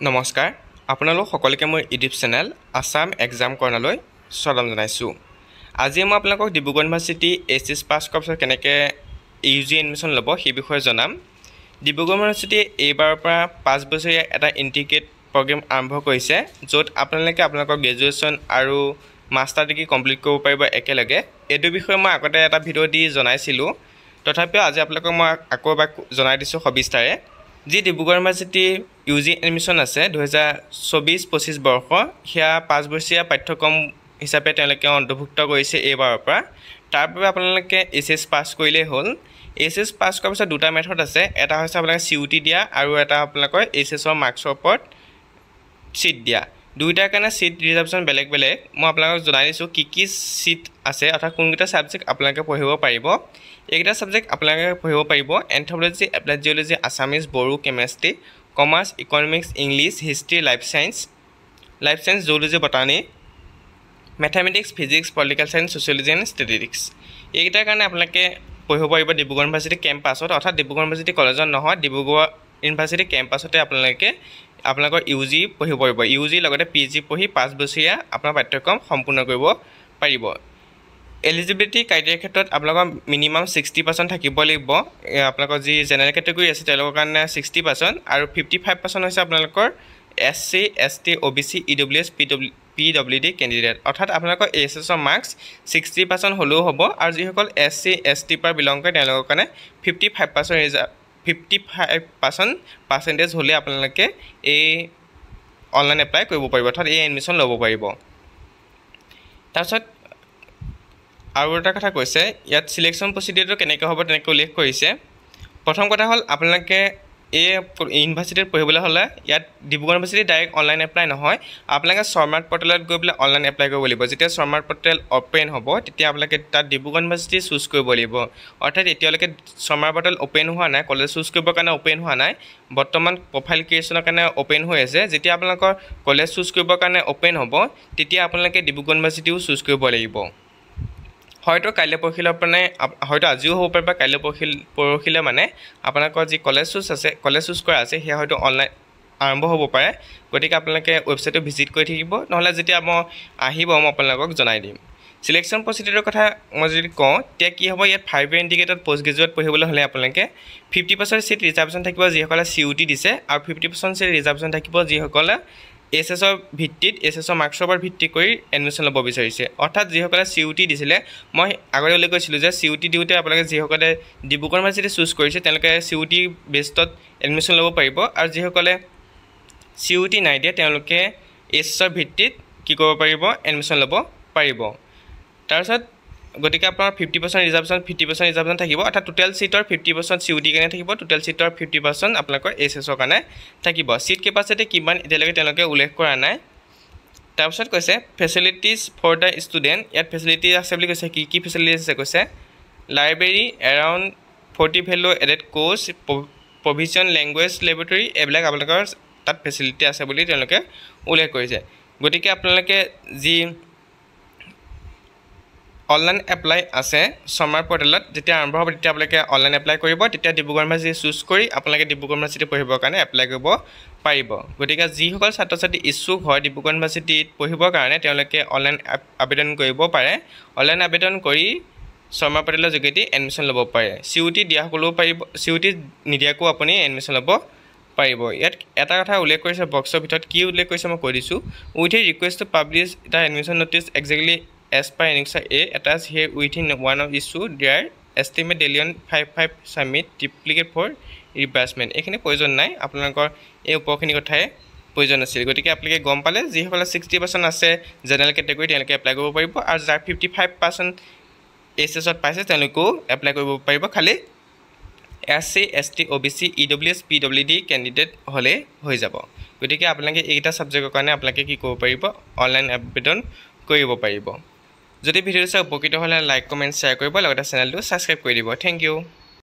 নমস্কাৰ আপোনালোক সকলোকে মোৰ ইউটিউব চেনেল আসাম এক্সাম কৰ্ণাৰলৈ স্বাগতম জনাইছোঁ। আজি মই আপোনালোকক ডিব্ৰুগড় ইউনিভাৰ্চিটি এইচএছ পাছ কৰাৰ পিছত কেনেকৈ ইউজি এডমিশ্যন ল'ব সেই বিষয়ে জনাম। ডিব্ৰুগড় ইউনিভাৰ্চিটিয়ে এইবাৰৰ পৰা 5 বছৰীয়া এটা ইণ্টিগ্ৰেটেড প্ৰগ্ৰেম আৰম্ভ কৰিছে, য'ত আপোনালোকে আপোনালোকৰ গ্ৰেজুৱেশ্যন আৰু মাষ্টাৰ ডিগ্ৰী কমপ্লিট কৰিব পাৰিব একেলগে। এইটো বিষয়ে মই আগতে এটা ভিডিঅ' দি জনাইছিলোঁ, তথাপিও আজি আপোনালোকক মই আকৌ এবাৰ জনাই দিছোঁ সবিস্তাৰে। যি ডিব্ৰুগড় ইউনিভাৰ্চিটি ইউজি এডমিশ্যন আছে 2024-25 বৰ্ষ, সেয়া 5 বছৰীয়া পাঠ্যক্ৰম হিচাপে তেওঁলোকে অন্তৰ্ভুক্ত কৰিছে এইবাৰৰ পৰা। তাৰ বাবে আপোনালোকে এইচএছ পাছ কৰিলেই হ'ল। এইচএছ পাছ কৰাৰ পিছত দুটা মেথড আছে, এটা হৈছে আপোনালোকে চিউটি দিয়া আৰু এটা আপোনালোকৰ এইচএছৰ মাৰ্কছৰ ওপৰত ছিট দিয়া। দুইটাৰ কাৰণে ছিট ৰিজাৰ্ভেশ্যন বেলেগ বেলেগ। মই আপোনালোকক জনাই দিছোঁ কি ছিট আছে, অৰ্থাৎ কোনকেইটা ছাবজেক্ট আপোনালোকে পঢ়িব পাৰিব। এইকেইটা ছাবজেক্ট আপোনালোকে পঢ়িব পাৰিব: anthropology, applied geology, Assamese, Bodo, chemistry, commerce, economics, English, history, life science, zoology, botany, mathematics, physics, political science, sociology and statistics. এইকেইটাৰ কাৰণে আপোনালোকে পঢ়িব পাৰিব ডিব্ৰুগড় ইউনিভাৰ্চিটি কেম্পাছত, অৰ্থাৎ ডিব্ৰুগড় ইউনিভাৰ্চিটি কলেজত নহয়, ডিব্ৰুগড় ইউনিভাৰ্চিটি কেম্পাছতে আপোনালোকৰ ইউজি পঢ়িব পাৰিব। ইউজিৰ লগতে পিজি পঢ়ি 5 বছৰীয়া আপোনাৰ পাঠ্যক্ৰম সম্পূৰ্ণ কৰিব পাৰিব। এলিজিবিলিটি ক্ৰাইটেৰিয়াৰ ক্ষেত্ৰত আপোনালোকৰ মিনিমাম 60% থাকিব লাগিব। আপোনালোকৰ যি জেনেৰেল কেটেগৰী আছে তেওঁলোকৰ কাৰণে 60% আৰু 55% হৈছে আপোনালোকৰ SC, ST, OBC, EWS, PWD candidate. অৰ্থাৎ আপোনালোকৰ এইচএছৰ মাৰ্কছ 60% হ'লেও হ'ব, আৰু যিসকল SC, ST পৰা বিলং কৰে তেওঁলোকৰ কাৰণে 55% পাৰ্চেণ্টেজ হ'লে আপোনালোকে এই অনলাইন এপ্লাই কৰিব পাৰিব, অৰ্থাৎ এই এডমিশ্যন ল'ব পাৰিব। তাৰপিছত আৰু এটা কথা কৈছে, ইয়াত চিলেকশ্যন প্ৰচিডিউৰটো কেনেকৈ হ'ব তেনেকৈ উল্লেখ কৰিছে। প্ৰথম কথা হ'ল, আপোনালোকে এই ইউনিভাৰ্চিটিত পঢ়িবলৈ হ'লে ইয়াত Dibrugarh university direct online apply নহয়, আপোনালোকে শৰ্মাৰ্ট পৰ্টেলত গৈ পেলাই অনলাইন এপ্লাই কৰিব লাগিব। যেতিয়া শৰ্মাৰ্ট পৰ্টেল অ'পেন হ'ব তেতিয়া আপোনালোকে তাত ডিব্ৰুগড় ইউনিভাৰ্চিটি চুজ কৰিব লাগিব। অৰ্থাৎ এতিয়ালৈকে শৰ্মাৰ্ট পৰ্টেল অ'পেন হোৱা নাই, কলেজ চুজ কৰিবৰ কাৰণে অ'পেন হোৱা নাই, বৰ্তমান প্ৰফাইল ক্ৰিয়েশ্যনৰ কাৰণে অ'পেন হৈ আছে। যেতিয়া আপোনালোকৰ কলেজ চুজ কৰিবৰ কাৰণে অ'পেন হ'ব তেতিয়া আপোনালোকে ডিব্ৰুগড় ইউনিভাৰ্চিটিও চুজ কৰিব লাগিব। হয়তো কাইলৈ পৰহিলৈ মানে হয়তো আজিও হ'ব পাৰে বা কাইলৈ পৰহিলৈ মানে আপোনালোকৰ যি কলেজ চুজ কৰা আছে সেয়া হয়তো অনলাইন আৰম্ভ হ'ব পাৰে। গতিকে আপোনালোকে ৱেবছাইটটো ভিজিট কৰি থাকিব, নহ'লে যেতিয়া মই আহিব মই আপোনালোকক জনাই দিম। চিলেকশ্যন প্ৰচিডিউৰৰ কথা মই যদি কওঁ তেতিয়া কি হ'ব, ইয়াত 5 ইয়েৰ ইণ্টিগ্ৰেটেড পষ্ট গ্ৰেজুৱেট পঢ়িবলৈ হ'লে আপোনালোকে 50% ছিট ৰিজাৰ্ভেশ্যন থাকিব যিসকলে CUT দিছে, আৰু 50% ছিট ৰিজাৰ্ভেশ্যন থাকিব যিসকলে এইচএছৰ ভিত্তিত এইচএছৰ মাৰ্কছৰ ওপৰত ভিত্তি কৰি এডমিশ্যন ল'ব বিচাৰিছে। অৰ্থাৎ যিসকলে CUT দিছিলে, মই আগতে উল্লেখ কৰিছিলোঁ যে CUT দিওঁতে আপোনালোকে যিসকলে ডিব্ৰুগড় ইউনিভাৰ্চিটি চুজ কৰিছে তেওঁলোকে CUT বেষ্টত এডমিশ্যন ল'ব পাৰিব, আৰু যিসকলে CUT নাই দিয়ে তেওঁলোকে এইচএছৰ ভিত্তিত কি কৰিব পাৰিব, এডমিশ্যন ল'ব পাৰিব। তাৰপিছত গতিকে আপোনাৰ 50% ৰিজাৰ্ভেশ্যন 50% ৰিজাৰ্ভেশ্যন থাকিব, অৰ্থাৎ টোটেল ছিটৰ 50% CUT কাৰণে থাকিব, টোটেল ছিটৰ 50% আপোনালোকৰ এইচএছৰ কাৰণে থাকিব। ছিট কেপাচিটি কিমান এতিয়ালৈকে তেওঁলোকে উল্লেখ কৰা নাই। তাৰপিছত কৈছে ফেচিলিটিজ ফৰ দ্য ষ্টুডেণ্ট, ইয়াত ফেচিলিটি আছে বুলি কৈছে। কি ফেচিলিটিজ আছে কৈছে, library, around 40 value aided course, provision language laboratory, এইবিলাক আপোনালোকৰ তাত ফেচিলিটি আছে বুলি তেওঁলোকে উল্লেখ কৰিছে। গতিকে আপোনালোকে যি অনলাইন এপ্লাই আছে শৰ্মাৰ্ট পৰ্টেলত যেতিয়া আৰম্ভ হ'ব তেতিয়া আপোনালোকে অনলাইন এপ্লাই কৰিব, তেতিয়া ডিব্ৰুগড় ইউনিভাৰ্চিটি চুজ কৰি আপোনালোকে ডিব্ৰুগড় ইউনিভাৰ্চিটি পঢ়িবৰ কাৰণে এপ্লাই কৰিব পাৰিব। গতিকে যিসকল ছাত্ৰ ছাত্ৰী ইচ্ছুক হয় ডিব্ৰুগড় ইউনিভাৰ্চিটিত পঢ়িবৰ কাৰণে তেওঁলোকে অনলাইন আবেদন কৰিব পাৰে। অনলাইন আবেদন কৰি শৰ্মাৰ্ট পৰ্টেলৰ যোগেদি এডমিশ্যন ল'ব পাৰে। CUT দিয়াসকলেও পাৰিব, CUT নিদিয়াকৈও আপুনি এডমিশ্যন ল'ব পাৰিব। ইয়াত এটা কথা উল্লেখ কৰিছে বক্সৰ ভিতৰত, কি উল্লেখ কৰিছে মই কৈ দিছোঁ। With a request to publish the admission notice exactly as per Annexure A attached here within one of issue their estimate daily 55 submit duplicate for reimbursement। এইখিনি প্ৰয়োজন নাই, আপোনালোকৰ এই ওপৰখিনি কথাই প্ৰয়োজন আছিল। গতিকে আপোনালোকে গম পালে যিসকলে 60% আছে জেনেৰেল কেটেগৰী তেওঁলোকে এপ্লাই কৰিব পাৰিব, আৰু যাৰ 55% এইচএছত পাইছে তেওঁলোকেও এপ্লাই কৰিব পাৰিব। খালি SC, ST, OBC, EWS, PWD candidate হ'লে হৈ যাব। গতিকে আপোনালোকে এইকেইটা ছাবজেক্টৰ কাৰণে আপোনালোকে কি কৰিব পাৰিব, অনলাইন আবেদন কৰিব পাৰিব। যদি ভিডিঅ'টো চাই উপকৃত হ'লে লাইক কমেণ্ট শ্বেয়াৰ কৰিব, লগতে চেনেলটো ছাবস্ক্ৰাইব কৰি দিব। Thank U.